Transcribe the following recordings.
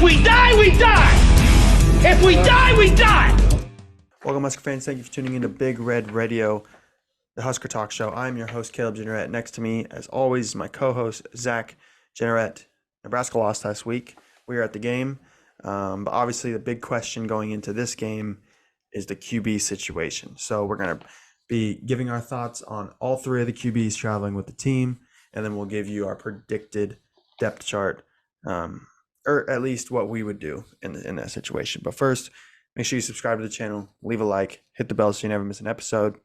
we die, we die. If we die, we die. Welcome, Husker fans. Thank you for tuning in to Big Red Radio, the Husker Talk Show. I'm your host, Caleb Jenneret. Next to me, as always, is my co-host, Zach Jenneret. Nebraska lost last week. We were at the game. But obviously, the big question going into this game is the QB situation. So we're going to be giving our thoughts on all three of the QBs traveling with the team, and then we'll give you our predicted depth chart, or at least what we would do in that situation. But first, make sure you subscribe to the channel, leave a like, hit the bell so you never miss an episode.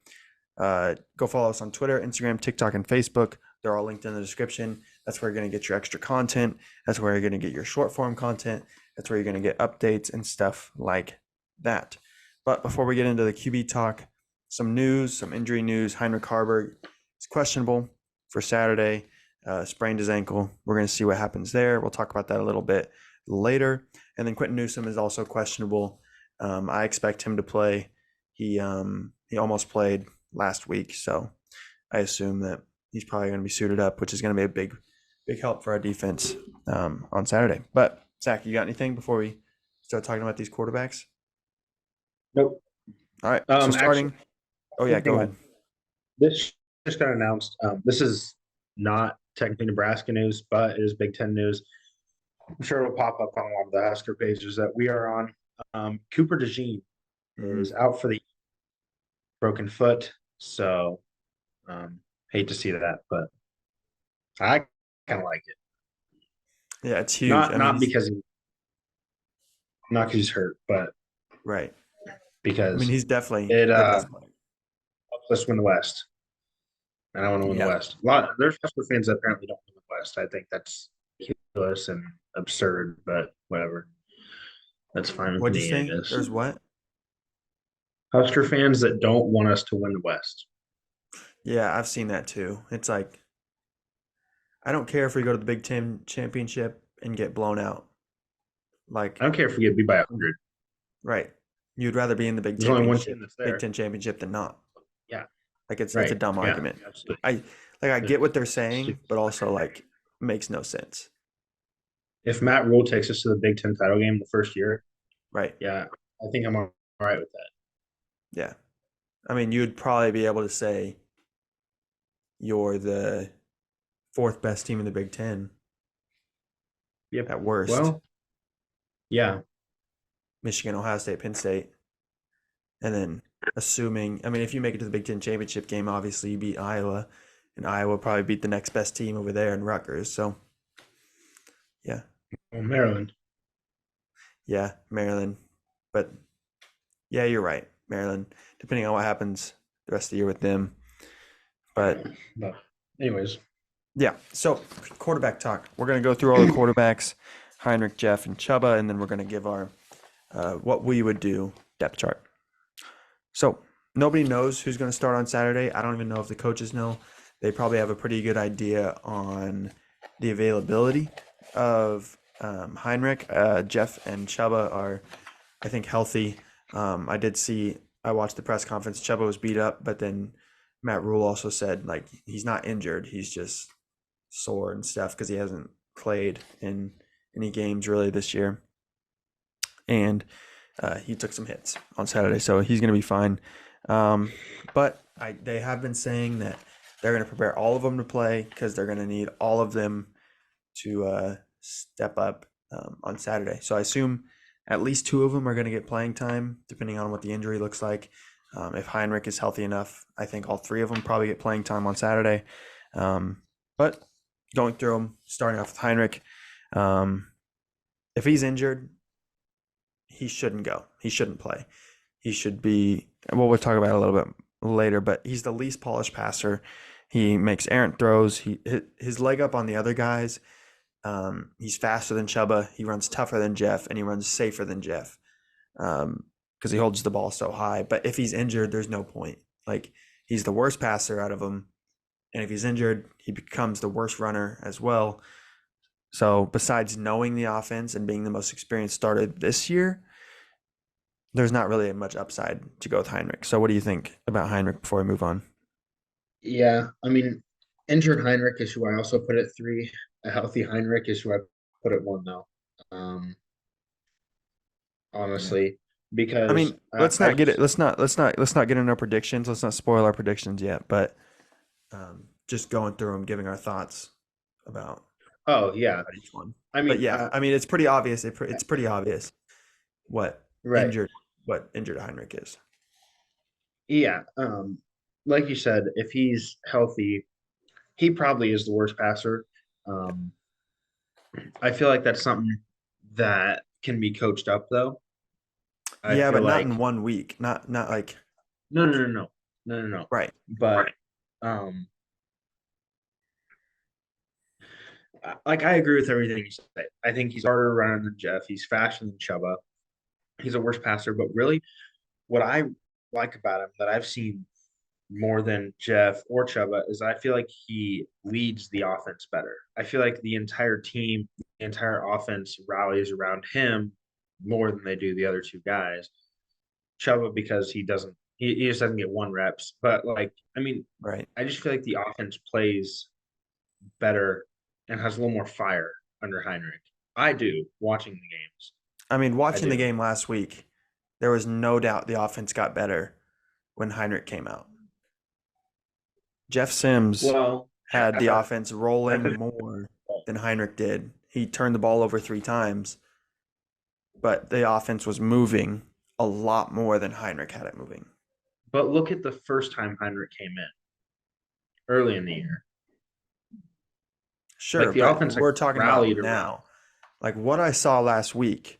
Go follow us on Twitter, Instagram, TikTok, and Facebook. They're all linked in the description. That's where you're going to get your extra content. That's where you're going to get your short form content. That's where you're going to get updates and stuff like that. But before we get into the QB talk, some news, some injury news. Heinrich Haarberg is questionable for Saturday. Sprained his ankle. We're going to see what happens there. We'll talk about that a little bit later. And then Quentin Newsome is also questionable. I expect him to play. He almost played last week, so I assume that he's probably going to be suited up, which is going to be a big help for our defense on Saturday. But Zach, you got anything before we start talking about these quarterbacks? Nope. All right. So starting. Actually, go ahead. This just got announced. This is not technically Nebraska news, but it is Big Ten news. I'm sure it'll pop up on one of the Husker pages that we are on. Cooper DeJean is out for the broken foot, so hate to see that, but I kind of like it. Yeah, it's huge. Not because he's hurt, but right. Because he's definitely it helps us win the West, and I want to win the West. There's Husker fans that apparently don't win the West. I think that's ridiculous and absurd, but whatever. That's fine. What'd you say? There's what? Husker fans that don't want us to win the West. Yeah, I've seen that too. It's like, I don't care if we go to the Big Ten championship and get blown out. Like, I don't care if we get beat by 100. Right. You'd rather be in the Big There's only one team that's there. Big Ten championship than not. Yeah. Like it's a dumb argument. Absolutely. I get what they're saying, but also like makes no sense. If Matt Rule takes us to the Big Ten title game the first year, right? Yeah, I think I'm all right with that. Yeah, I mean, you'd probably be able to say you're the fourth best team in the Big Ten. Yep. At worst. Well, yeah. Michigan, Ohio State, Penn State, and then assuming, I mean, if you make it to the Big Ten championship game, obviously you beat Iowa, and Iowa probably beat the next best team over there in Rutgers. So, yeah. Well, Maryland. Yeah, Maryland. But, yeah, you're right. Maryland, depending on what happens the rest of the year with them. But anyways. Yeah, so quarterback talk. We're going to go through all the quarterbacks, Heinrich, Jeff, and Chubba, and then we're going to give our what we would do depth chart. So nobody knows who's going to start on Saturday. I don't even know if the coaches know. They probably have a pretty good idea on the availability of Heinrich. Jeff and Chubba are, I think, healthy. I watched the press conference. Chubba was beat up, but then Matt Rule also said, like, he's not injured. He's just sore and stuff because he hasn't played in any games really this year. And he took some hits on Saturday, so he's going to be fine. But they have been saying that they're going to prepare all of them to play because they're going to need all of them to step up on Saturday. So I assume at least two of them are going to get playing time, depending on what the injury looks like. If Heinrich is healthy enough, I think all three of them probably get playing time on Saturday. But going through them, starting off with Heinrich, if he's injured, he shouldn't go. He shouldn't play. He should be, well, we'll talk about it a little bit later, but he's the least polished passer. He makes errant throws. His leg up on the other guys. He's faster than Chubba. He runs tougher than Jeff, and he runs safer than Jeff because he holds the ball so high. But if he's injured, there's no point. Like, he's the worst passer out of them. And if he's injured, he becomes the worst runner as well. So besides knowing the offense and being the most experienced starter this year, there's not really much upside to go with Heinrich. So what do you think about Heinrich before we move on? Yeah, I mean, injured Heinrich is who I also put at 3. A healthy Heinrich is who I put at 1, though. honestly, I because mean, let's not get it. Let's not get into our predictions. Let's not spoil our predictions yet. But just going through them, giving our thoughts about oh yeah, each one. I But mean, yeah, I mean, it's pretty obvious. It's pretty obvious what right, injured what injured Heinrich is. yeah. Like you said, if he's healthy, he probably is the worst passer. Um, I feel like that's something that can be coached up, though. I Yeah, feel but not like in 1 week. Not like no. right. But um, like I agree with everything you said. I think he's harder running than Jeff. He's faster than Chubba. He's a worse passer, but really, what I like about him that I've seen more than Jeff or Chubba is I feel like he leads the offense better. I feel like the entire team, the entire offense rallies around him more than they do the other two guys. Chubba because he just doesn't get one reps. But like I mean, Right. I just feel like the offense plays better and has a little more fire under Heinrich. I do watching the games. I mean, I watching the do. game last week, there was no doubt the offense got better when Heinrich came out. Jeff Sims Well, had the that's a offense rolling that's a more than Heinrich did. He turned the ball over 3 times, but the offense was moving a lot more than Heinrich had it moving. but look at the first time Heinrich came in early in the year. Like Sure, the but offense like we're talking about rallied around. now. Like what I saw last week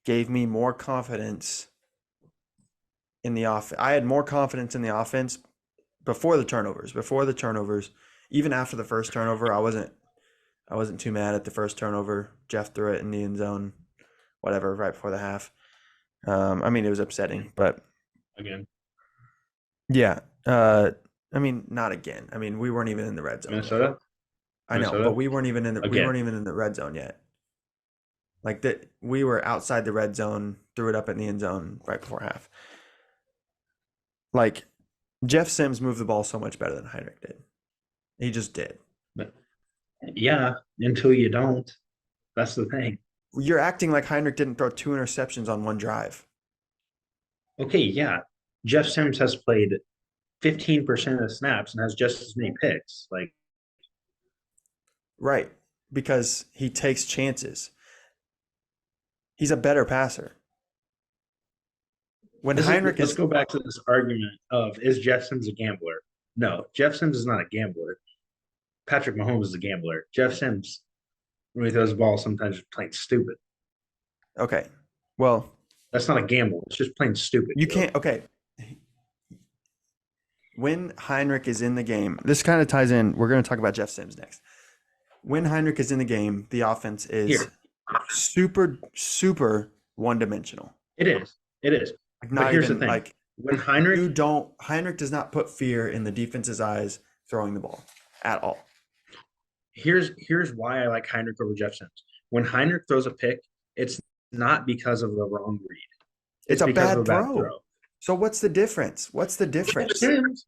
gave me more confidence in the offense. I had more confidence in the offense before the turnovers. Before the turnovers, even after the first turnover, I wasn't too mad at the first turnover. Jeff threw it in the end zone, whatever, right before the half. I mean, it was upsetting, but Again, yeah. I mean, not again. I mean, we weren't even in the red zone yet. Minnesota, I know, but Minnesota we again. weren't even in the red zone yet. Like that, we were outside the red zone, threw it up in the end zone right before half. Like Jeff Sims moved the ball so much better than Heinrich did. He just did. But yeah, until you don't. That's the thing. You're acting like Heinrich didn't throw 2 interceptions on one drive. Okay, yeah. Jeff Sims has played 15% of the snaps and has just as many picks. Like Right. Because he takes chances. He's a better passer. When this is Heinrich let's is go back to this argument of is Jeff Sims a gambler? No, Jeff Sims is not a gambler. Patrick Mahomes is a gambler. Jeff Sims, when he throws the ball, sometimes is plain stupid. okay. Well, That's not a gamble. It's just plain stupid. you can't okay. When Heinrich is in the game, this kind of ties in. We're going to talk about Jeff Sims next. When Heinrich is in the game, the offense is Here, super one-dimensional. it is. It is. Like But not here's the even thing. like When Heinrich Heinrich does not put fear in the defense's eyes throwing the ball at all. here's why I like Heinrich over Jeff Sims. When Heinrich throws a pick, it's not because of the wrong read. It's It's a because of bad a bad throw. throw. So what's the difference? What's the Jeff difference? Sims,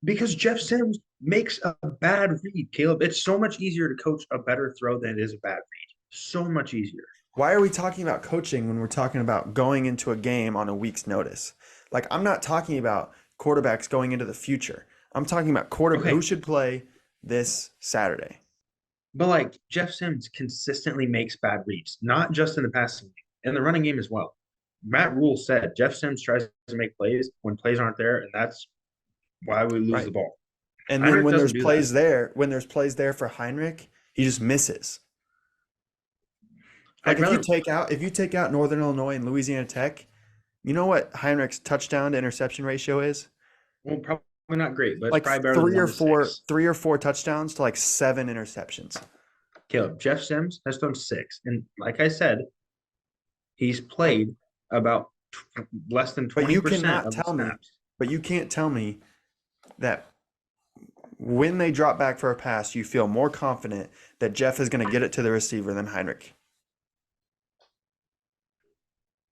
because Jeff Sims makes a bad read, Caleb. It's so much easier to coach a better throw than it is a bad read. So much easier. Why are we talking about coaching when we're talking about going into a game on a week's notice? Like I'm not talking about quarterbacks going into the future. I'm talking about Okay. who should play this Saturday. But like Jeff Sims consistently makes bad reads, not just in the passing game, in the running game as well. Matt Rule said Jeff Sims tries to make plays when plays aren't there, and that's why we lose the Right. ball. And then Heinrich when doesn't there's do plays that. there, for Heinrich, he just misses. Like I'd rather if you take out Northern Illinois and Louisiana Tech, you know what Heinrich's touchdown to interception ratio is? well, probably not great, but it's Like probably better than 1 to 6. 3 or 4 touchdowns to like 7 interceptions. Caleb, Jeff Sims has thrown 6, and like I said, he's played about less than But you 20% cannot of the tell me, snaps. but you can't tell me that when they drop back for a pass, you feel more confident that Jeff is going to get it to the receiver than Heinrich.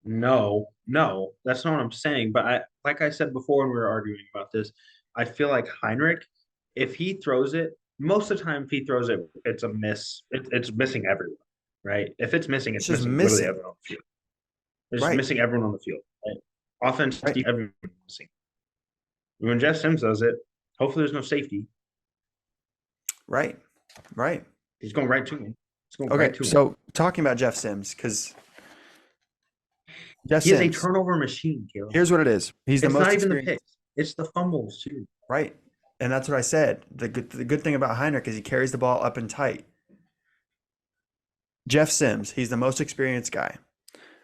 No, that's not what I'm saying. But like I said before when we were arguing about this, I feel like Heinrich, if he throws it, most of the time if he throws it, it's a miss. It's missing everyone. right? If it's missing, It's it's just missing literally missing. everyone on the field. It's just Right. missing everyone on the field. Right? Offense, Right. everyone missing. When Jeff Sims does it, hopefully there's no safety. Right. Right. He's going right to him. He's going Okay. right to him. So talking about Jeff Sims, because Jeff He is a Sims, turnover machine, Caleb. here's what it is. He's the It's most not even the experienced. picks. It's the fumbles, too. Right. And that's what I said. The good thing about Heinrich is he carries the ball up and tight. Jeff Sims, he's the most experienced guy.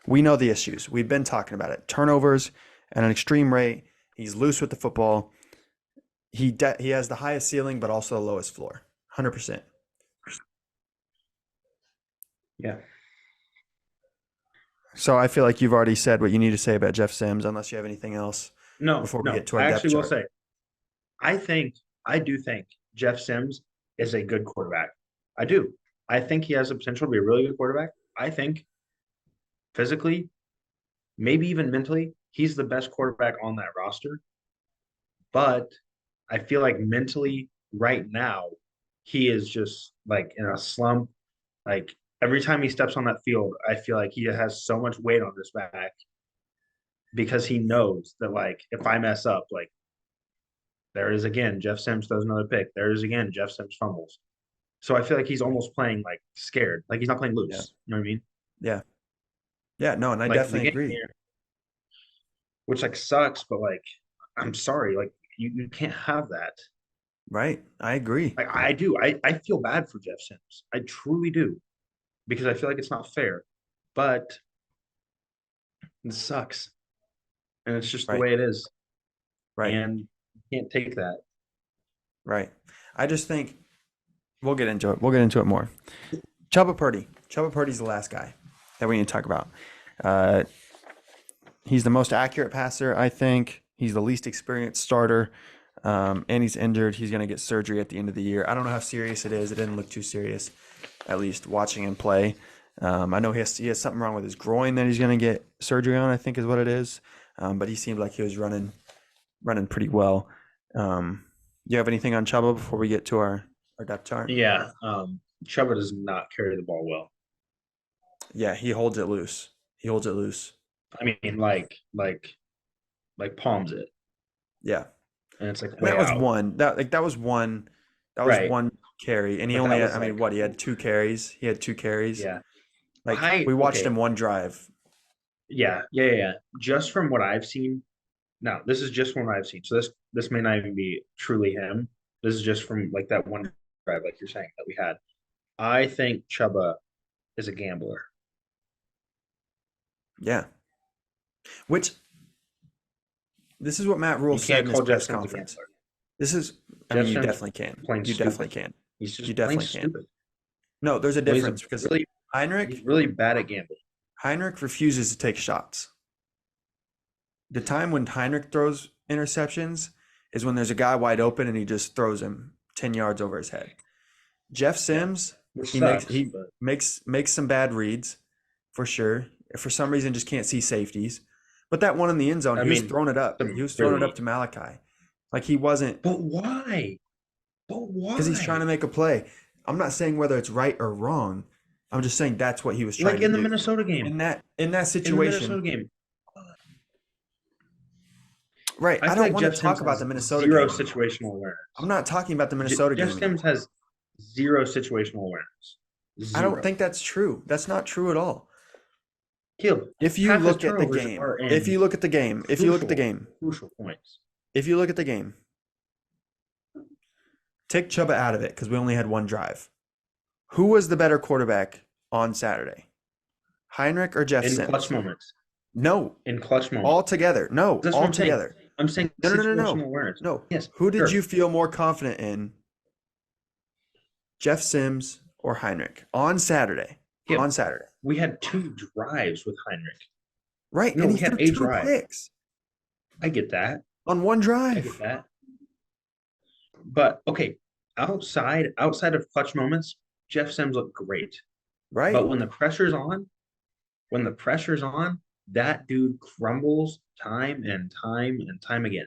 We know the issues. We've been talking about it. Turnovers at an extreme rate. He's loose with the football. He has the highest ceiling, but also the lowest floor. 100%. Yeah. So I feel like you've already said what you need to say about Jeff Sims, unless you have anything else before we get to our I depth actually will chart. say, I do think Jeff Sims is a good quarterback. I do. I think he has the potential to be a really good quarterback. I think physically, maybe even mentally, he's the best quarterback on that roster. But I feel like mentally, right now, he is just like in a slump. Like every time he steps on that field, I feel like he has so much weight on his back because he knows that, like, if I mess up, like, there is again, Jeff Sims throws another pick. There is again, Jeff Sims fumbles. So I feel like he's almost playing like scared, like he's not playing loose. Yeah. You know what I mean? Yeah. Yeah, no, and I Like definitely agree. here, which like sucks, but like I'm sorry, like you can't have that. Right. I agree. Like I do. I feel bad for Jeff Sims. I truly do. Because I feel like it's not fair. But it sucks. And it's just the Right. way it is. Right. And you can't take that. Right. I just think we'll get into it. We'll get into it more. Chubba Purdy. Chubba Purdy's the last guy that we need to talk about. He's the most accurate passer, I think. He's the least experienced starter. And he's injured. He's going to get surgery at the end of the year. I don't know how serious it is. It didn't look too serious, at least watching him play. I know he has something wrong with his groin that he's going to get surgery on, I think is what it is. But he seemed like he was running pretty well. You have anything on Chubba before we get to our depth chart? Yeah. Chubba does not carry the ball well. Yeah, he holds it loose. I mean, like palms it. Yeah. And it's like And that was out. one. That was one Right. one carry. And he But only that had, was like- he had 2 carries. He had 2 carries. Yeah. Like we watched okay. him one drive. Yeah. Just from what I've seen. Now, this is just from what I've seen. So this may not even be truly him. This is just from like that one drive, like you're saying, that we had. I think Chubba is a gambler. Yeah. Which this is what Matt Rule You said can't in his call Jeff press Sims a conference. gambler. This is I Jeff mean you Sims definitely can. playing You stupid. definitely can. He's just You definitely playing can. stupid. No, there's a Well, he's difference because he's Heinrich really bad at gambling. refuses to take shots. The time when Heinrich throws interceptions is when there's a guy wide open and he just throws him 10 yards over his head. Jeff Sims, Which he sucks, makes some bad reads for sure. For some reason just can't see safeties. But that one in the end zone, he was throwing it up. He was throwing it up to Malachi. Like he wasn't. But why? Because he's trying to make a play. I'm not saying whether it's right or wrong. I'm just saying that's what he was trying to do. Like in the Minnesota game. In that situation. In the Minnesota game. Right. I don't want to talk about the Minnesota game. Zero game. Situational awareness. I'm not talking about the Minnesota game. Jeff Sims has zero situational awareness. Zero. I don't think that's true. That's not true at all. If you look at the game, crucial points. If you look at the game, take Chubba out of it because we only had one drive. Who was the better quarterback on Saturday? Heinrich or Jeff Sims? In clutch moments. No. In clutch moments. All together. No. That's all what together. I'm saying situational awareness. No. Yes. Who did you feel more confident in? Jeff Sims or Heinrich on Saturday? Yeah. On Saturday. We had 2 drives with Heinrich. Right. No, and we he had threw 8 2 drives. picks. I get that. On one drive. I get that. But okay, outside of clutch moments, Jeff Sims looked great. Right. But when the pressure's on, that dude crumbles time and time again.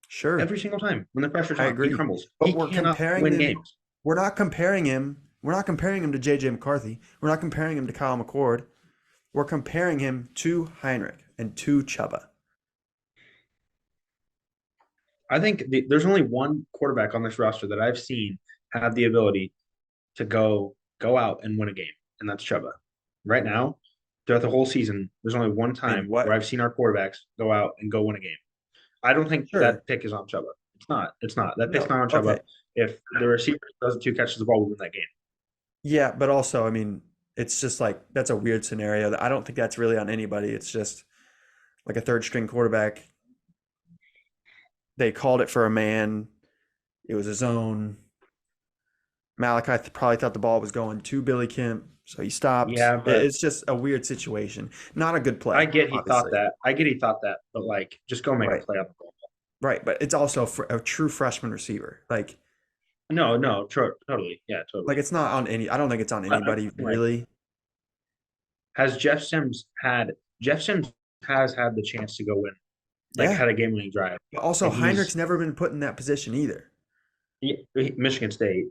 Sure. Every single time when the pressure's on, agree. he crumbles. But he we're cannot comparing win them, games. We're not comparing him We're not comparing him to J.J. McCarthy. We're not comparing him to Kyle McCord. We're comparing him to Heinrich and to Chubba. I think there's only one quarterback on this roster that I've seen have the ability to go out and win a game, and that's Chubba. Right now, throughout the whole season, there's only one time what? where I've seen our quarterbacks go out and go win a game. I don't think Sure. that pick is on Chubba. It's not. It's not. That pick's No, not on Chubba. okay. If the receiver does two catches the ball, we win that game. Yeah, but also, I mean, it's just like that's a weird scenario. I don't think that's really on anybody. It's just like a third string quarterback. They called it for a man. It was a zone. Malachi probably thought the ball was going to Billy Kemp, so he stopped. Yeah, but It's just a weird situation. Not a good play. I get he thought obviously. that. I get he thought that, but like, just go make Right. a play on the ball. Right, but it's also a true freshman receiver. Like No, totally. Yeah, totally. it's not on any. I don't think it's on anybody really. Has Jeff Sims has had the chance to go win, like Yeah. had a game winning drive. But also, And Heinrich's never been put in that position either, Michigan State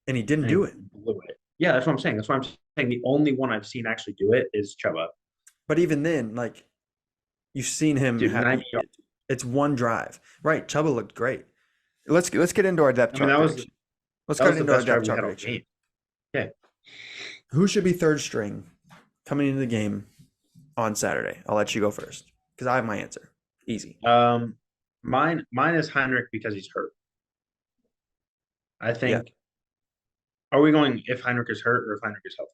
and he didn't and do it. blew it. Yeah, that's what I'm saying. That's why I'm saying the only one I've seen actually do it is Chubba. But even then, like you've seen him. Dude, 90 yards. It's one drive, right? Chubba looked great. Let's get into our depth chart. Let's get into our depth chart prediction. Okay. Who should be third string coming into the game on Saturday? I'll let you go first because I have my answer. Easy. Mine is Heinrich because he's hurt. I think. Yeah. Are we going if Heinrich is hurt or if Heinrich is healthy?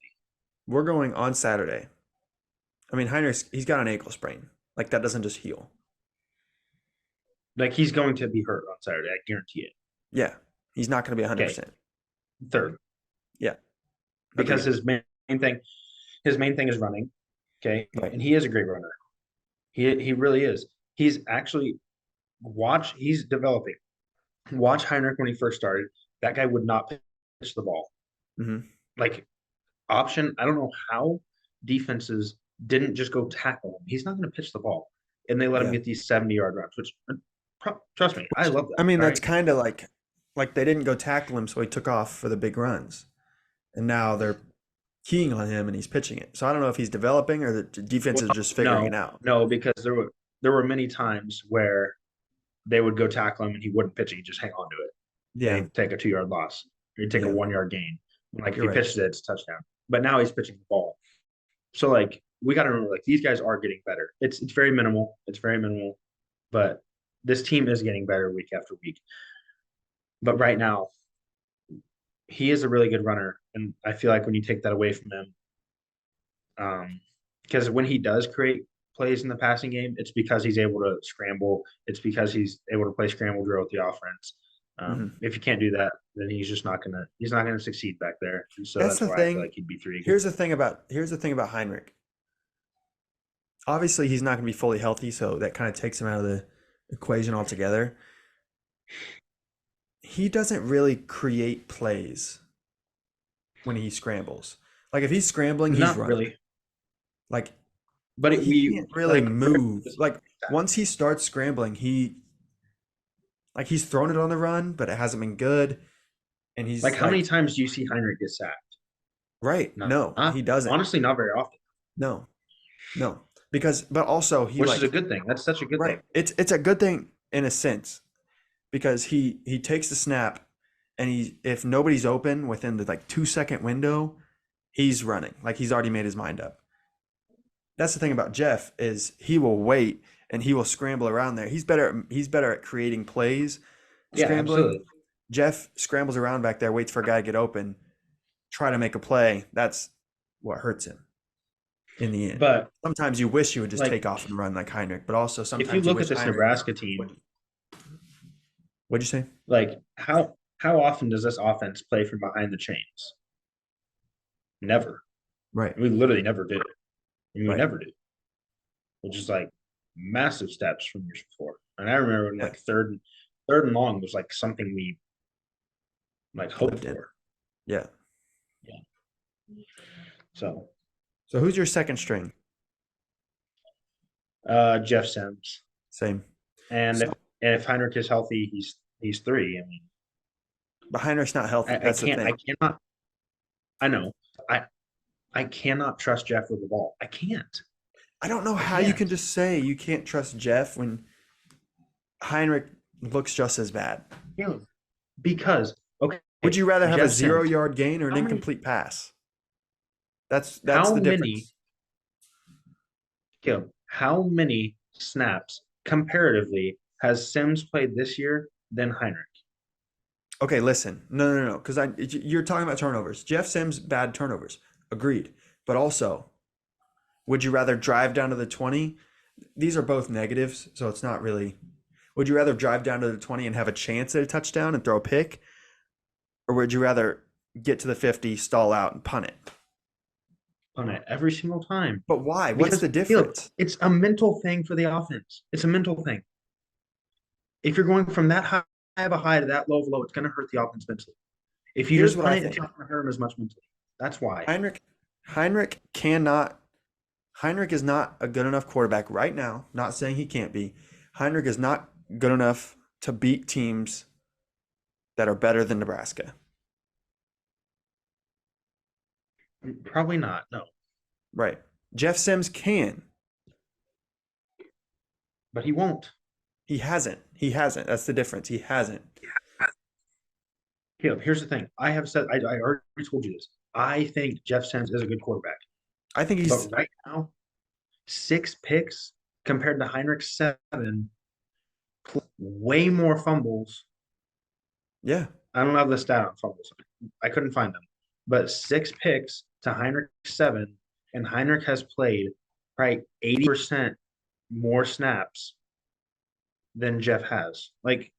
We're going on Saturday. I mean, he's got an ankle sprain. Like that doesn't just heal. Like he's going to be hurt on Saturday. I guarantee it. Yeah, he's not going to be 100%. Third. Yeah. Because his main thing is running. Okay. Right. And he is a great runner. He really is. He's actually he's developing. Watch Heinrich when he first started. That guy would not pitch the ball. Mm-hmm. Like option, I don't know how defenses didn't just go tackle him. He's not going to pitch the ball. And they let him get these 70-yard runs, which trust me, I love that. I mean, that's kind of like they didn't go tackle him, so he took off for the big runs. And now they're keying on him and he's pitching it. So I don't know if he's developing or the defense is just figuring it out. No, because there were many times where they would go tackle him and he wouldn't pitch it. He'd just hang on to it. Yeah. He'd take a 2-yard loss. He'd take a 1-yard gain. Like if he pitches it, it's a touchdown. But now he's pitching the ball. So like we got to remember, like these guys are getting better. It's very minimal. It's very minimal. But this team is getting better week after week. But right now, he is a really good runner. And I feel like when you take that away from him, because when he does create plays in the passing game, it's because he's able to scramble. It's because he's able to play scramble drill with the offense. If you can't do that, then he's not gonna succeed back there. And so that's why I feel like he'd be 3. Here's the thing about Heinrich. Obviously, he's not going to be fully healthy, so that kind of takes him out of the equation altogether. He doesn't really create plays when he scrambles. Like if he's scrambling, he's not running. Really. Like, but he can't really move. Like once he starts scrambling, he's thrown it on the run, but it hasn't been good. And he's like, how many times do you see Heinrich get sacked? Right. No, he doesn't. Honestly, not very often. No. But also which is a good thing. That's such a good thing. It's a good thing in a sense because he takes the snap and if nobody's open within the 2-second window, he's running. Like he's already made his mind up. That's the thing about Jeff is he will wait and he will scramble around there. He's better at creating plays. Yeah, absolutely. Jeff scrambles around back there, waits for a guy to get open, try to make a play. That's what hurts him in the end. But sometimes you wish you would just take off and run like Heinrich, but also sometimes if you look at this Nebraska team, what'd you say? Like how often does this offense play from behind the chains? Never. Right. We literally never did it. We never did. Which is like massive steps from years before. And I remember when third and long was like something we hoped for. Yeah. So who's your second string? Jeff Sims. Same. And if Heinrich is healthy, he's 3. I mean, but Heinrich's not healthy. That's the thing. I know. I cannot trust Jeff with the ball. I can't. I don't know I how you can't. can just say you can't trust Jeff when Heinrich looks just as bad. You know, because okay, Would you rather have a Jeff Sims. 0-yard gain or an How many? incomplete pass? That's How the many? difference. How many snaps comparatively has Sims played this year than Heinrich? Okay, listen. No. Because you're talking about turnovers. Jeff Sims, bad turnovers. Agreed. But also, would you rather drive down to the 20? These are both negatives, so it's not really. Would you rather drive down to the 20 and have a chance at a touchdown and throw a pick? Or would you rather get to the 50, stall out, and punt it? On it every single time. But why? What's Because the difference? it's a mental thing for the offense. It's a mental thing. If you're going from that high of a high to that low of a low, it's going to hurt the offense mentally. If you Here's just what I punt it, it's think. not going to hurt them as much mentally. That's why. Heinrich Heinrich cannot Heinrich is not a good enough quarterback right now. Not saying he can't be. Heinrich is not good enough to beat teams that are better than Nebraska. Probably not. No, Right. Jeff Sims can. but he won't. He hasn't. He hasn't. That's the difference. He hasn't. Caleb, here's the thing. I have said, I already told you this. I think Jeff Sims is a good quarterback. I think he's But right now, 6 picks compared to Heinrich's 7, way more fumbles. yeah. I don't have the stat on fumbles. I couldn't find them. But 6 picks to Heinrich's 7, and Heinrich has played probably 80% more snaps than Jeff has. Like,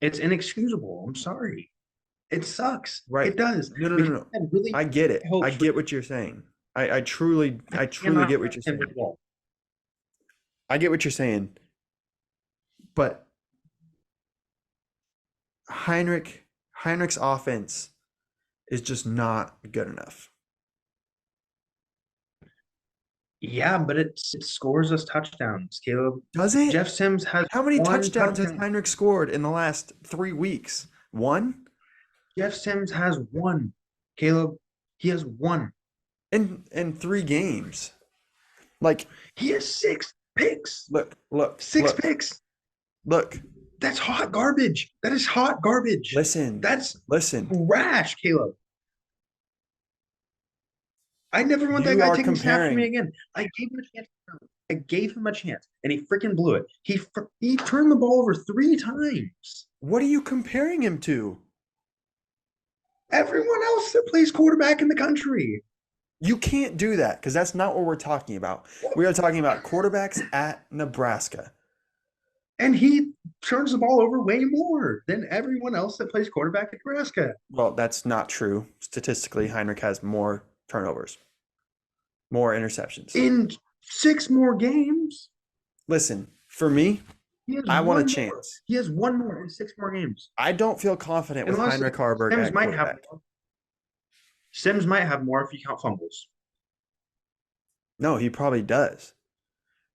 it's inexcusable. I'm sorry. It sucks. Right. It does. No. I had really I get it. hopes I for get what you're saying. I truly cannot get what you're him saying. with the ball. I get what you're saying. But Heinrich's offense is just not good enough. Yeah, but it scores us touchdowns, Caleb. Does it? Jeff Sims has How many one touchdowns has touchdown. Heinrich scored in the last 3 weeks? One? Jeff Sims has one. Caleb, he has one. In 3 games. Like, He has 6 picks. look, 6 picks. look. That's hot garbage. That is hot garbage. Listen. That's Listen. trash, Caleb. I never want that You guy are taking snaps from me comparing. again. I gave him a chance. I gave him a chance, and he freaking blew it. He turned the ball over 3 times. What are you comparing him to? Everyone else that plays quarterback in the country. You can't do that because that's not what we're talking about. We are talking about quarterbacks at Nebraska. And he turns the ball over way more than everyone else that plays quarterback at Nebraska. Well, that's not true. Statistically, Heinrich has more turnovers, more interceptions. In 6 more games, Listen, for me, he has I want a one more. chance. He has one more in 6 more games. I don't feel confident with Unless Heinrich Harburg Sims at might have quarterback. more. Sims might have more if you count fumbles. No, he probably does.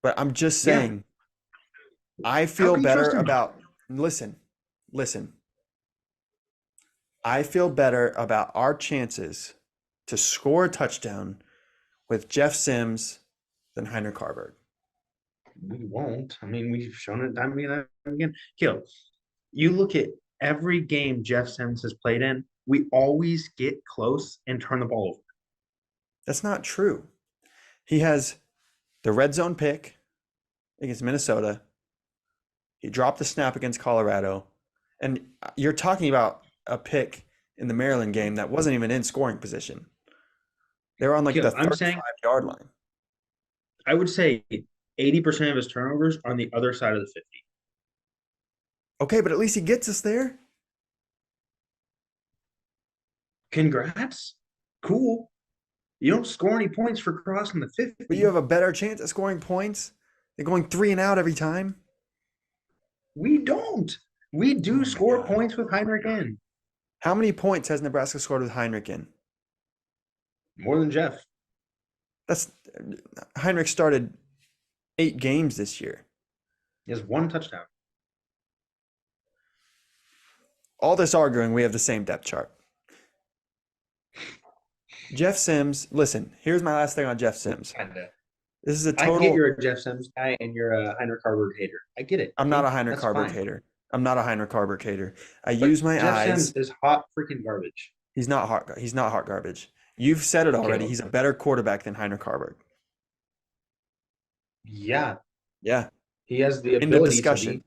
But I'm just Yeah. saying, I How feel can you better trust him? about. Listen. I feel better about our chances to score a touchdown with Jeff Sims than Heinrich Harburg. We won't. I mean, we've shown it time and again. Kill. You look at every game Jeff Sims has played in, we always get close and turn the ball over. That's not true. He has the red zone pick against Minnesota. He dropped the snap against Colorado. And you're talking about a pick in the Maryland game that wasn't even in scoring position. They were on like Yeah, the I'm 35-yard line. I would say 80% of his turnovers are on the other side of the 50. Okay, but at least he gets us there. Congrats. Cool. You don't score any points for crossing the 50. But you have a better chance at scoring points than going 3 and out every time. We don't. We Oh do my score God. points with Heinrich in. How many points has Nebraska scored with Heinrich in? More than Jeff. That's Heinrich started 8 games this year. He has 1 touchdown. All this arguing, we have the same depth chart. Jeff Sims, listen, here's my last thing on Jeff Sims. Kinda. This is a I get total. you're a Jeff Sims guy and you're a Heinrich Harburg hater. I get it. I'm not a Okay? Heinrich That's Harburg fine. hater. I'm not a Heinrich Harburg hater. I But use my Jeff eyes. Sims is hot freaking garbage. He's not hot. He's not hot garbage. You've said it already. Caleb. He's a better quarterback than Heinrich Harburg. Yeah, Yeah. he has the End of ability to discussion. be.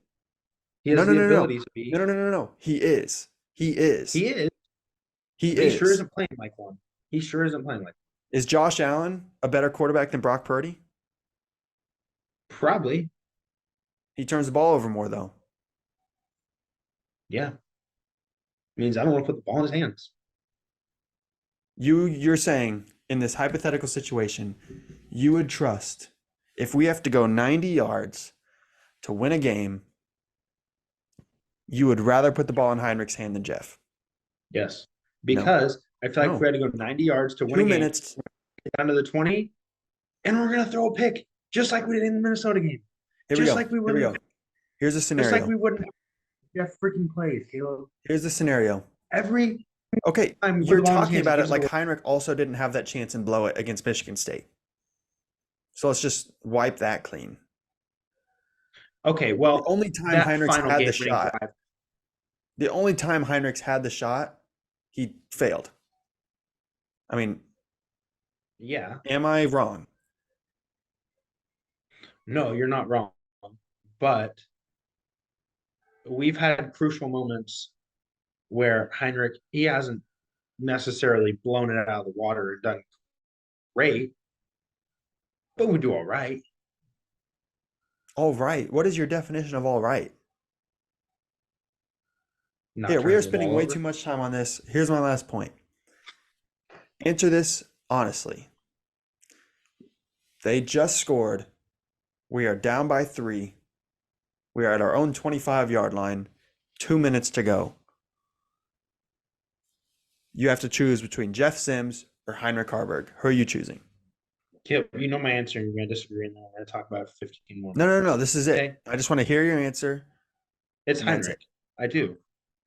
He has No, no, the no, no, no. ability to be. No. He is. He is. He is. He But he sure is. isn't playing like one. He sure isn't playing like one. Is Josh Allen a better quarterback than Brock Purdy? Probably. He turns the ball over more, though. Yeah. Means I don't want to put the ball in his hands. You're saying in this hypothetical situation, you would trust if we have to go 90 yards to win a game, you would rather put the ball in Heinrich's hand than Jeff. Yes. Because I feel like if we had to go 90 yards to win 2 a game, minutes. get down to the 20, and we're going to throw a pick, just like we did in the Minnesota game. Here we go. Here's a Just scenario. like we wouldn't Jeff freaking plays, Caleb. Here's the scenario. Every Okay, time you're the ball in his talking hands, about he it gives like away. Heinrich also didn't have that chance and blow it against Michigan State. So let's just wipe that clean. Okay, well, The only time that Heinrich's final had the game-winning shot, drive, the only time Heinrich's had the shot, he failed. I mean, yeah. am I wrong? No, you're not wrong. But we've had crucial moments where Heinrich, he hasn't necessarily blown it out of the water and done great, but we do all right. All right. What is your definition of all right? Not Here, we turning are the spending ball way over. too much time on this. Here's my last point. Answer this honestly. They just scored. We are down by 3. We are at our own 25-yard line. 2 minutes to go. You have to choose between Jeff Sims or Heinrich Harburg. Who are you choosing? Kip, you know my answer, and you're going to disagree, and then we're going to talk about it for 15 more. No. This is it. Okay. I just want to hear your answer. It's And that's Heinrich. I do.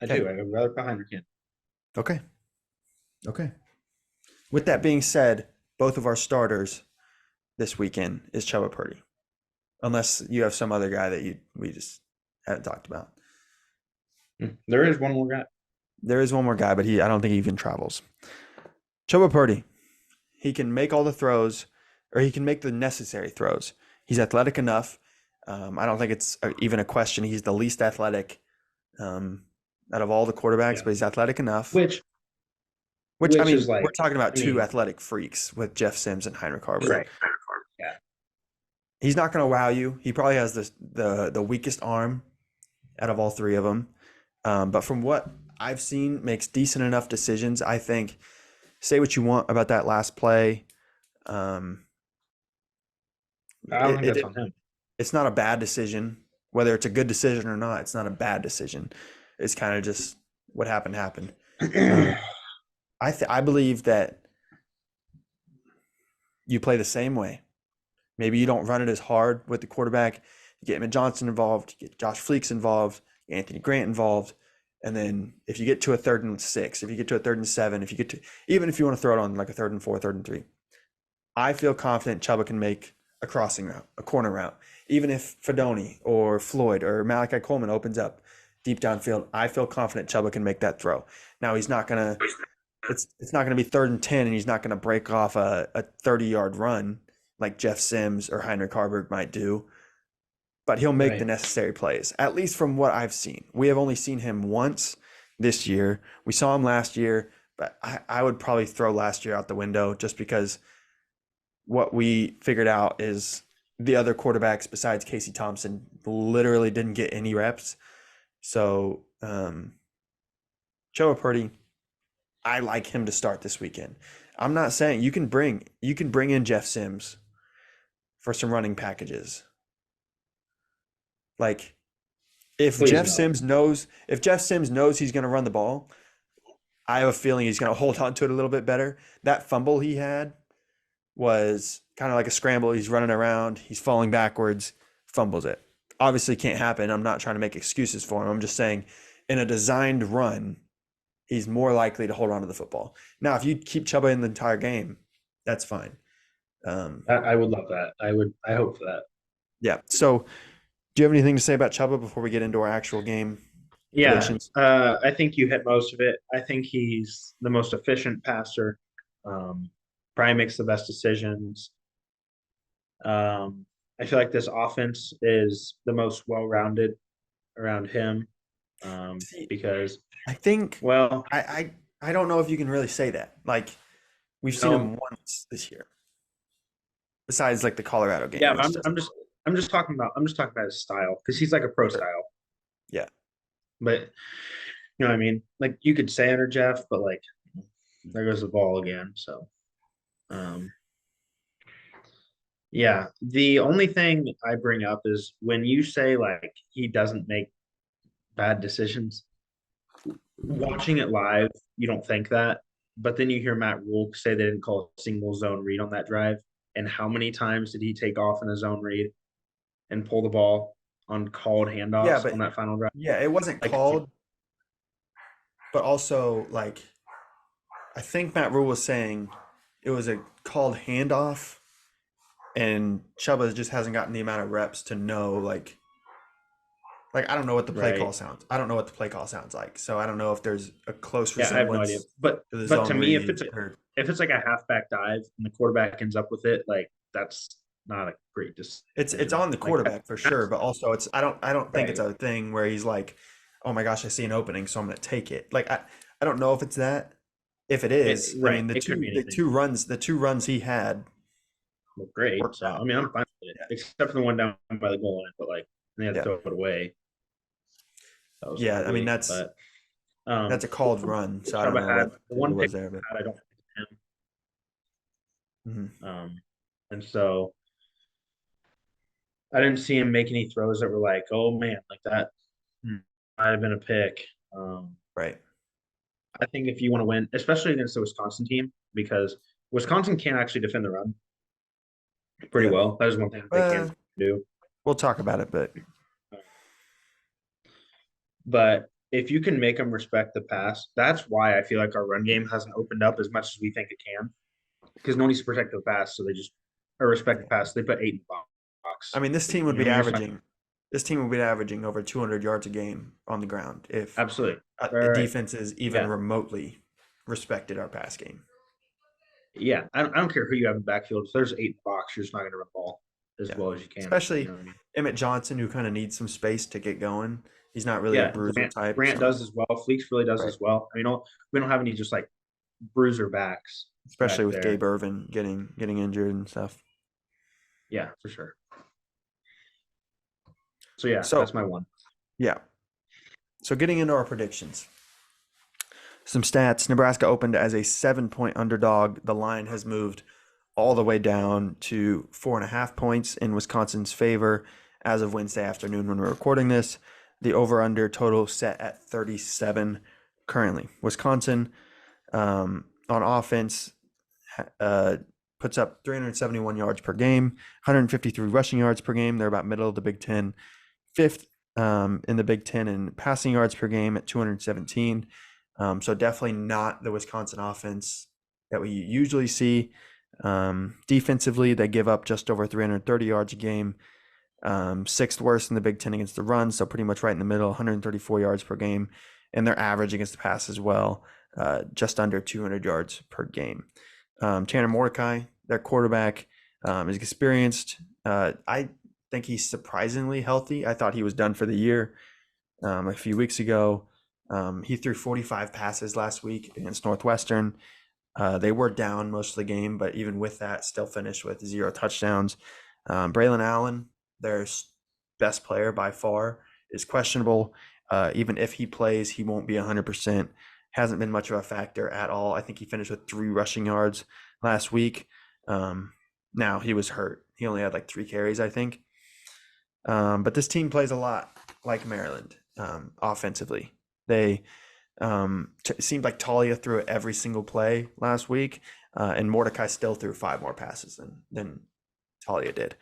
Okay. I'd rather put Heinrich in. Okay. With that being said, both of our starters this weekend is Chubba Purdy. Unless you have some other guy that we just haven't talked about. There is one more guy. There is one more guy, but I don't think he even travels. Chubba Purdy. He can make all the throws, or he can make the necessary throws. He's athletic enough. I don't think it's even a question. He's the least athletic out of all the quarterbacks, but he's athletic enough. Which I mean, is like, we're talking about two athletic freaks with Jeff Sims and Heinrich Harburg. Right. Yeah. He's not going to wow you. He probably has the weakest arm out of all 3 of them. But from what I've seen, makes decent enough decisions. I think, say what you want about that last play. I don't think that's on him. It's not a bad decision. Whether it's a good decision or not, it's not a bad decision. It's kind of just what happened. I believe that you play the same way. Maybe you don't run it as hard with the quarterback. You get Emmett Johnson involved, you get Josh Fleeks involved, Anthony Grant involved, and then if you get to a 3rd and 6, if you get to a 3rd and 7, even if you want to throw it on like a 3rd and 4, 3rd and 3, I feel confident Chubba can make a crossing route, a corner route. Even if Fedoni or Floyd or Malachi Coleman opens up deep downfield, I feel confident Chubba can make that throw. Now it's not gonna be 3rd and 10, and he's not gonna break off a 30-yard run like Jeff Sims or Heinrich Harburg might do. But he'll make the necessary plays, at least from what I've seen. We have only seen him once this year. We saw him last year, but I would probably throw last year out the window just because what we figured out is the other quarterbacks besides Casey Thompson literally didn't get any reps. So Chubba Purdy, I like him to start this weekend. I'm not saying you can bring in Jeff Sims for some running packages. Like if Jeff Sims knows he's going to run the ball, I have a feeling he's going to hold on to it a little bit better. That fumble he had was kind of like a scramble. He's running around, he's falling backwards, fumbles it. Obviously can't happen. I'm not trying to make excuses for him. I'm just saying in a designed run, he's more likely to hold on to the football. Now, if you keep Chubba in the entire game, that's fine. I would love that. I hope for that. Yeah. So, do you have anything to say about Chubba before we get into our actual game Yeah, predictions? I think you hit most of it. I think he's the most efficient passer. Probably makes the best decisions. I feel like this offense is the most well-rounded around him. See, Because I think well, I don't know if you can really say that. Like we've seen him no, once this year, besides like the Colorado game, yeah, but which doesn't. I'm just talking about his style because he's like a pro Sure. style. Yeah. But you know what I mean? Like you could say under Jeff, but like there goes the ball again. So um yeah. The only thing I bring up is when you say like he doesn't make bad decisions, watching it live, you don't think that. But then you hear Matt Rule say they didn't call a single zone read on that drive. And how many times did he take off in a zone read and pull the ball on called Yeah, handoffs but on that final drive? yeah, it wasn't Like, called, but also like I think Matt Rule was saying it was a called handoff, and Chuba just hasn't gotten the amount of reps to know like I don't know what the play call right. sounds. I don't know what the play call sounds like, so I don't know if there's a close Yeah, I have no idea. resemblance to the But to zone me, read or if it's like a halfback dive and the quarterback ends up with it, like that's not a great it's decision. on the Like quarterback for sure, but also it's I don't think it's right. a thing where he's like, oh my gosh, I see an opening, so I'm gonna take it. Like I don't know if it's that. If it is, I Right. mean It could be the anything. two runs he had Look great. worked So out. I mean, I'm fine with it, Yeah. except for the one down by the goal line. But like they had to Yeah. throw it away. That was Yeah. I mean ugly. But that's a called run, so I don't Chuba know had what the it one pick was there, but had, I don't think mhm. him. And so I didn't see him make any throws that were like, oh man, like that might have been a pick. Um, Right. I think if you want to win, especially against the Wisconsin team, because Wisconsin can actually defend the run pretty Yeah. well. That is one thing they can do. We'll talk about it, but But if you can make them respect the pass, that's why I feel like our run game hasn't opened up as much as we think it can. Because no one needs to protect the pass, so they just or respect the pass. They put 8 in the box. I mean, You know, you're just this team would be averaging over 200 yards a game on the ground if absolutely right. defenses even Yeah, remotely respected our pass game. yeah. I don't care who you have in the backfield. If there's 8 in the box, you're just not going to run the ball as Yeah. well as you can. You Especially know what I mean? Emmett Johnson, who kind of needs some space to get going. He's not really a Yeah, bruiser type. Grant So, does as well. Fleeks really does right. as well. I mean, we don't have any just like bruiser backs Especially back with Gabe there. Irvin getting injured and stuff. Yeah, for sure. So yeah, So, that's my one. yeah. So getting into our predictions. Some stats. Nebraska opened as a 7-point underdog. The line has moved all the way down to 4.5 points in Wisconsin's favor as of Wednesday afternoon when we're recording this. The over-under total set at 37 currently. Wisconsin on offense puts up 371 yards per game, 153 rushing yards per game. They're about middle of the Big Ten. Fifth in the Big Ten in passing yards per game at 217. So definitely not the Wisconsin offense that we usually see. Defensively, they give up just over 330 yards a game. Sixth worst in the Big Ten against the run, so pretty much right in the middle, 134 yards per game. And their average against the pass as well, just under 200 yards per game. Tanner Mordecai, their quarterback, is experienced. I think he's surprisingly healthy. I thought he was done for the year a few weeks ago. He threw 45 passes last week against Northwestern. They were down most of the game, but even with that, still finished with 0 touchdowns. Braylon Allen, their best player by far, is questionable. Even if he plays, he won't be 100%. Hasn't been much of a factor at all. I think he finished with 3 rushing yards last week. Now, he was hurt. He only had like 3 carries, I think. But this team plays a lot like Maryland offensively. They it seemed like Talia threw it every single play last week, and Mordecai still threw 5 more passes than Talia did.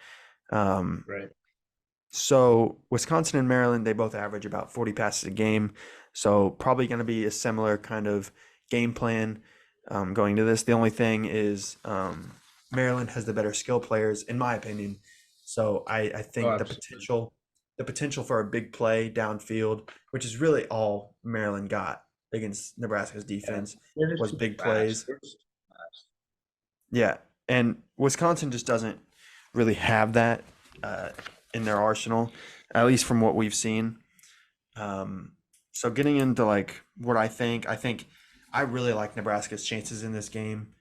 Right. So Wisconsin and Maryland, they both average about 40 passes a game. So probably going to be a similar kind of game plan going to this. The only thing is Maryland has the better skill players, in my opinion. So I Oh, think absolutely. the potential for a big play downfield, which is really all Maryland got against Nebraska's Yeah. defense, They're just was too big fast. plays. They're just too fast. Yeah, and Wisconsin just doesn't really have that uh, in their arsenal, at least from what we've seen. Um, so getting into like what I think I really like Nebraska's chances in this game.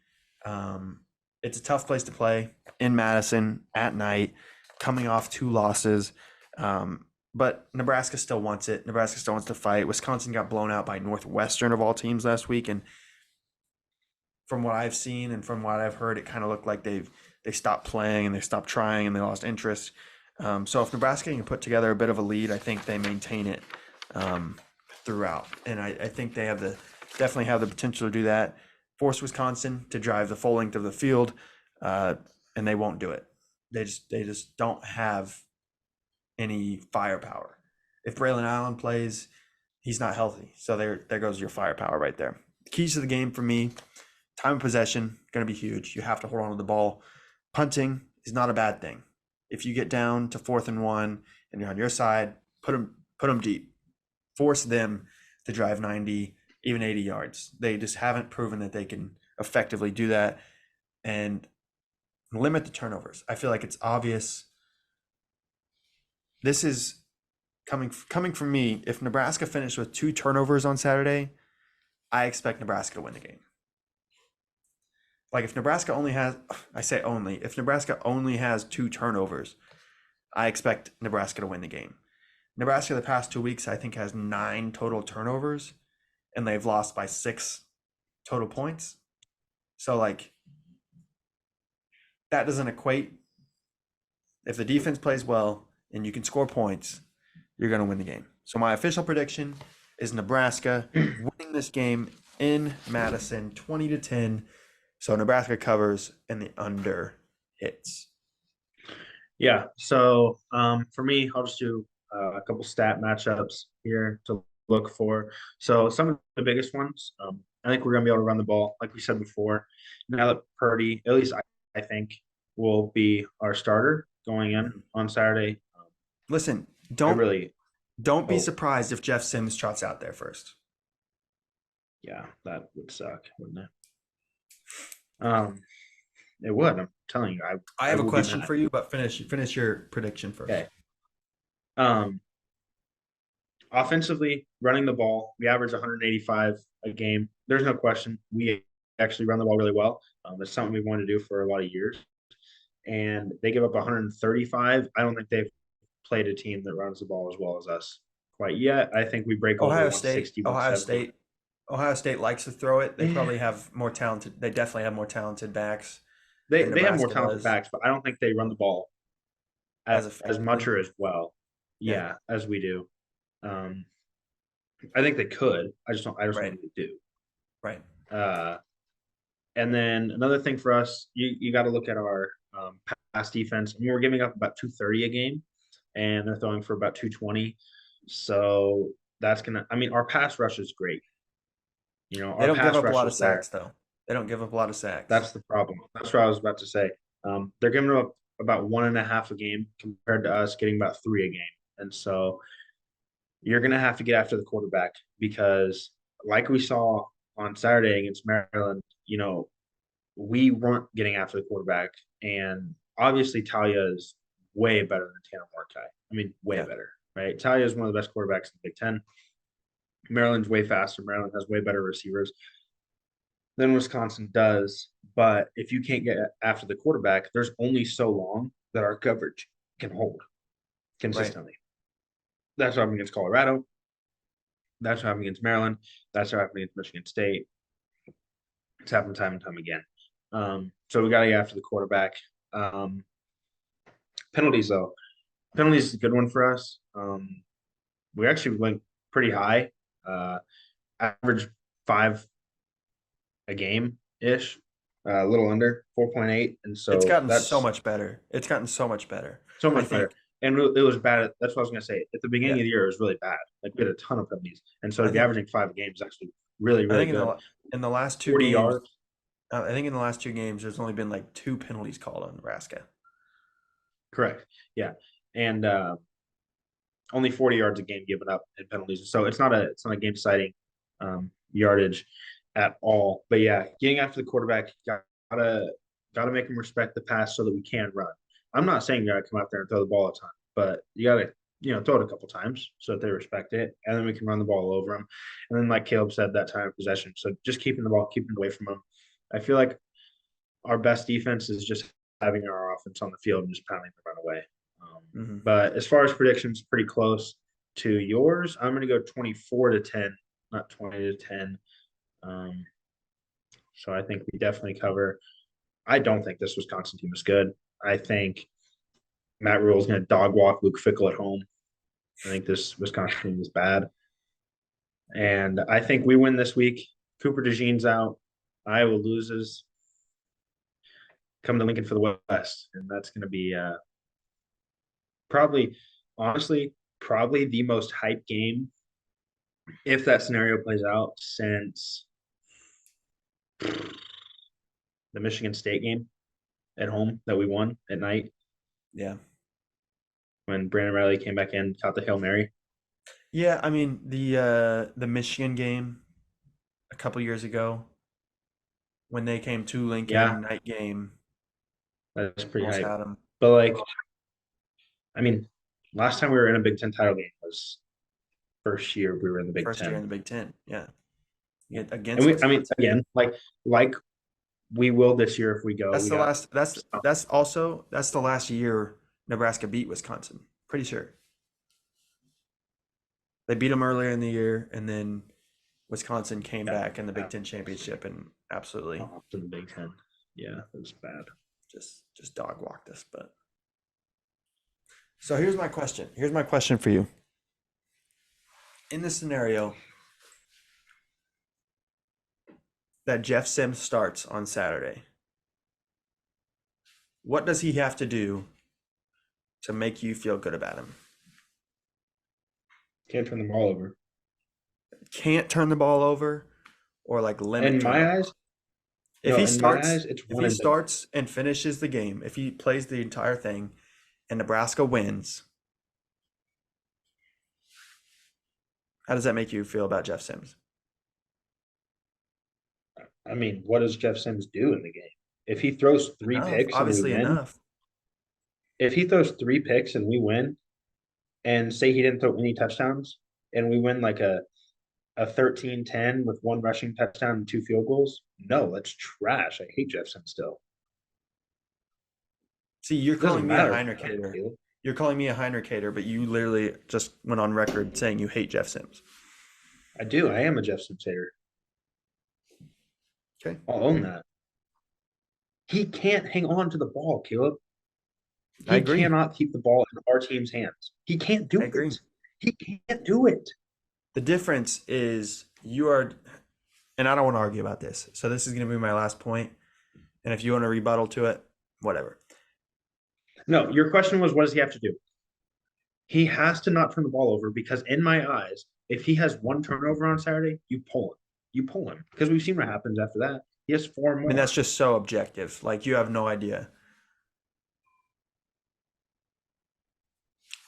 Um, it's a tough place to play in Madison at night, coming off two losses. But Nebraska still wants it. Nebraska still wants to fight. Wisconsin got blown out by Northwestern of all teams last week, and from what I've seen and from what I've heard, it kind of looked like they stopped playing and they stopped trying and they lost interest. So if Nebraska can put together a bit of a lead, I think they maintain it um, throughout, and I think they have the definitely have the potential to do that. Force Wisconsin to drive the full length of the field, and they won't do it. They just don't have any firepower. If Braylon Allen plays, he's not healthy. So there goes your firepower right there. The keys to the game for me: time of possession, going to be huge. You have to hold on to the ball. Punting is not a bad thing. If you get down to 4th and 1 and you're on your side, put them deep. Force them to drive 90, even 80 yards. They just haven't proven that they can effectively do that, and limit the turnovers. I feel like it's obvious. This is coming from me. If Nebraska finished with 2 turnovers on Saturday, I expect Nebraska to win the game. Like if Nebraska only has, I say only, if Nebraska only has 2 turnovers, I expect Nebraska to win the game. Nebraska the past 2 weeks, I think, has 9 total turnovers, and they've lost by 6 total points. So like that doesn't equate. If the defense plays well and you can score points, you're going to win the game. So my official prediction is Nebraska winning this game in Madison, 20-10. So Nebraska covers and the under hits. Yeah. So for me, I'll just do a couple stat matchups here to look for. So some of the biggest ones, I think we're going to be able to run the ball, like we said before. Now that Purdy, at least I think, will be our starter going in on Saturday. Listen, I don't really don't be hope. surprised if Jeff Sims trots out there first. Yeah, that would suck, wouldn't it? It would. I'm telling you, I I have a will be question mad. for you, but finish your prediction first. Okay. Um, Offensively, running the ball, we average 185 a game. There's no question. We actually run the ball really well. It's something we wanted to do for a lot of years. And they give up 135. I don't think they've played a team that runs the ball as well as us quite yet. I think we break over Ohio State, 160, Ohio 170. State, Ohio State likes to throw it. They Yeah. probably have more talented. They definitely have more talented backs than They have more Nebraska talented does backs, but I don't think they run the ball as as much effectively. or as well. Yeah, Yeah, as we do. Um, I think they could. I just don't right, think they do. right. Uh, And then another thing for us, you got to look at our pass defense. I mean, we're giving up about 230 a game, and they're throwing for about 220. So that's gonna. I mean, our pass rush is great. You know, They our don't give pass up a rush lot of is there. sacks though. They don't give up a lot of sacks. That's the problem. That's what I was about to say. They're giving up about 1.5 a game compared to us getting about 3 a game, and so you're gonna have to get after the quarterback because, like we saw on Saturday against Maryland, we weren't getting after the quarterback. And obviously, Talia is way better than Tanner Mordecai. I mean, way Yeah, better, right? Talia is one of the best quarterbacks in the Big Ten. Maryland's way faster. Maryland has way better receivers than Wisconsin does. But if you can't get after the quarterback, there's only so long that our coverage can hold right. consistently. That's what happened against Colorado. That's what happened against Maryland. That's what happened against Michigan State. It's happened time and time again. So we got to get after the quarterback. Um, Penalties, though. Penalties is a good one for us. We actually went pretty high, average 5 a game ish, a little under 4.8, and It's so gotten so that's much better. It's gotten so much better. so I much think better. And it was bad. That's what I was going to say. At the beginning Yeah. of the year, it was really bad. Like we had a ton of penalties, and so I to be think averaging 5 games is actually really, I really think good. in the last two 40 games, yards. I think in the last two games, there's only been like 2 penalties called on Nebraska. Correct. Yeah, and only 40 yards a game given up in penalties. So it's not a game deciding yardage at all. But yeah, getting after the quarterback, gotta gotta make him respect the pass so that we can run. I'm not saying you gotta come out there and throw the ball a ton, but you gotta throw it a couple times so that they respect it, and then we can run the ball over them. And then like Caleb said, that time of possession. So just keeping the ball, keeping it away from them. I feel like our best defense is just having our offense on the field and just pounding the run away. Mm-hmm. But as far as predictions, pretty close to yours. I'm going to go 24-10, not 20-10. Um, so I think we definitely cover. I don't think this Wisconsin team is good. I think Matt Rule is going to dog walk Luke Fickle at home. I think this Wisconsin team is bad. And I think we win this week. Cooper DeJean's out. Iowa loses. Come to Lincoln for the West. And that's going to be probably, honestly, probably the most hype game if that scenario plays out since the Michigan State game at home that we won at night Yeah. when Brandon Riley came back in, caught the Hail Mary. Yeah, I mean the Michigan game a couple years ago when they came to Yeah, Lincoln night game, that's pretty almost hype. had them. But like, I mean, last time we were in a Big Ten title game was first year we were in the Big First year in Ten. the Big Ten. Yeah. Yeah. Against And we, I mean, Wisconsin. again, like we will this year if we go. That's We the got last that's the last year Nebraska beat Wisconsin. Pretty sure. They beat them earlier in the year, and then Wisconsin came back in the Big Ten championship and absolutely to the Big Ten. Yeah, it was bad. just dog walked us. But so here's my question. Here's my question for you. In this scenario that Jeff Sims starts on Saturday, what does he have to do to make you feel good about him? Can't turn the ball over. Can't turn the ball over, or like limit In my turnovers? eyes, If no, he in my starts, eyes, it's if one he and done. starts and finishes the game, if he plays the entire thing, and Nebraska wins, how does that make you feel about Jeff Sims? I mean, what does Jeff Sims do in the game? If he throws three Enough, picks and we obviously win, enough. if he throws 3 picks and we win, and say he didn't throw any touchdowns, and we win like a 13-10 with one rushing touchdown and 2 field goals, no, that's trash. I hate Jeff Sims still. See, you're It doesn't calling me a matter. Heinrich hater. You're calling me a Heinrich hater, but you literally just went on record saying you hate Jeff Sims. I do. I am a Jeff Sims hater. Okay. I'll own that. He can't hang on to the ball, Caleb. I He agree. cannot keep the ball in our team's hands. He can't do I agree. it. He can't do it. The difference is you are, and I don't want to argue about this. So this is going to be my last point. And if you want to rebuttal to it, whatever. No, your question was, what does he have to do? He has to not turn the ball over because, in my eyes, if he has one turnover on Saturday, you pull him. You pull him because we've seen what happens after that. He has 4 more. I mean, that's just so objective. Like, you have no idea.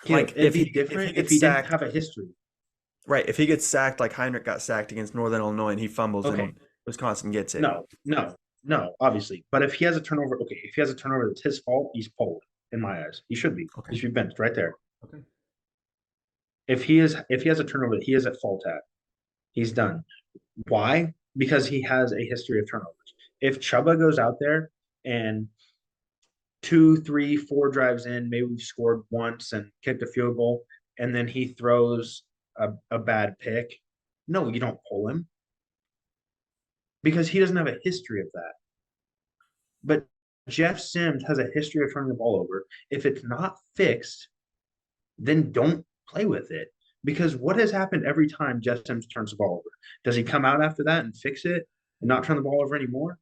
Like, it'd be different if he didn't have a history. Right. If he gets sacked like Heinrich got sacked against Northern Illinois and he fumbles and Wisconsin gets it. No, obviously. But if he has a turnover, if he has a turnover that's his fault, he's pulled, in my eyes. He should be. Okay. He should be benched right there. Okay. If he has a turnover that he is at fault at, he's done. Why? Because he has a history of turnovers. If Chubba goes out there and 2, 3, 4 drives in, maybe we've scored once and kicked a field goal, and then he throws a bad pick, no, you don't pull him because he doesn't have a history of that. But Jeff Sims has a history of turning the ball over. If it's not fixed, then don't play with it. Because what has happened every time Jeff Sims turns the ball over? Does he come out after that and fix it and not turn the ball over anymore?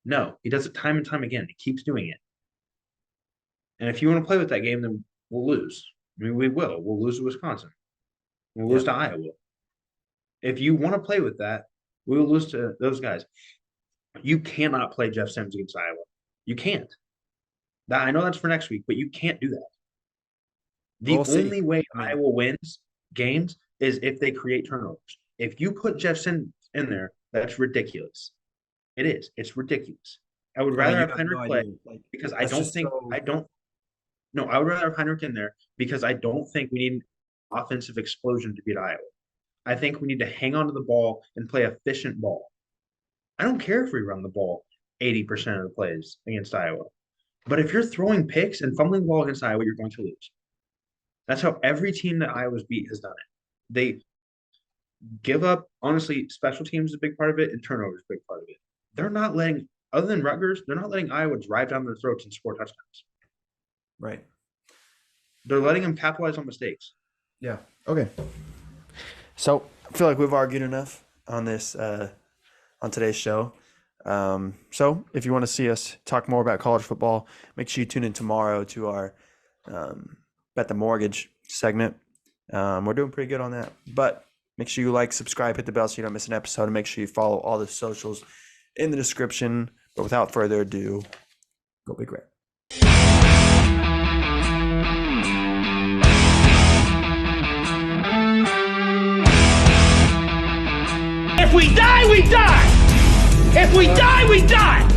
No, he does it time and time again. He keeps doing it. And if you want to play with that game, then we'll lose. I mean, we will. We'll lose to Wisconsin. We'll lose to Iowa. If you want to play with that, we will lose to those guys. You cannot play Jeff Sims against Iowa. You can't. I know that's for next week, but you can't do that. The only way Iowa wins games is if they create turnovers. If you put Jeff Sims in there, that's ridiculous. It is. It's ridiculous. I would rather have Heinrich play because I would rather have Heinrich in there because I don't think we need an offensive explosion to beat Iowa. I think we need to hang on to the ball and play efficient ball. I don't care if we run the ball 80% of the plays against Iowa. But if you're throwing picks and fumbling the ball against Iowa, you're going to lose. That's how every team that Iowa's beat has done it. They give up, honestly, special teams is a big part of it, and turnovers is a big part of it. They're not letting, other than Rutgers, they're not letting Iowa drive down their throats and score touchdowns. Right. They're letting them capitalize on mistakes. Yeah. Okay. So I feel like we've argued enough on this, on today's show. So if you want to see us talk more about college football, make sure you tune in tomorrow to our Bet the Mortgage segment. We're doing pretty good on that. But make sure you like, subscribe, hit the bell so you don't miss an episode, and make sure you follow all the socials in the description. But without further ado, go Big Red. If we die, we die! If we die, we die!